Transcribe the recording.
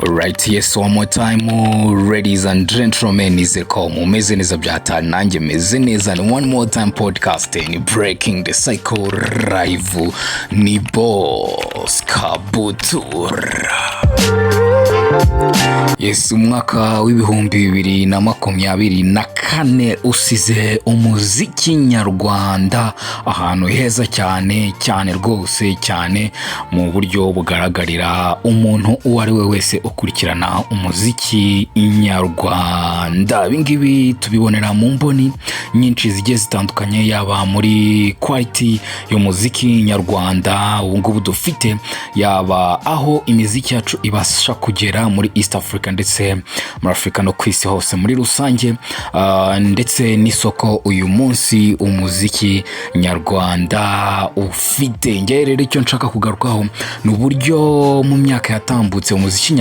Right, yes, one more time, ladies and gentlemen, Inzego, mumeze neza byatari nanjye meze neza, and one more time podcasting, breaking the cycle live, ni boss Kabutura. Yes, umwaka w'ibihumbi 2024 usize umuziki nyarwanda ahantu heza cyane rwose cyane mu buryo bugaragarira umuntu uwo ari we wese ukurikirana umuziki nyarwanda. Ibingibi tubibonera mu mboni nyinshi zigiye zitandukanye, yaba muri quality y'umuziki nyarwanda ubungubu dufite, yaba aho imiziki yacu ibasha kugera muri East Africa ndetse muri Afrika no kwisi hose muri rusange, ndetse n'isoko uyu munsi umuziki nyarwanda ufite. Nge rero icyo nshaka kugarukaho ni uburyo mu myaka yatambutse umuziki nyarwanda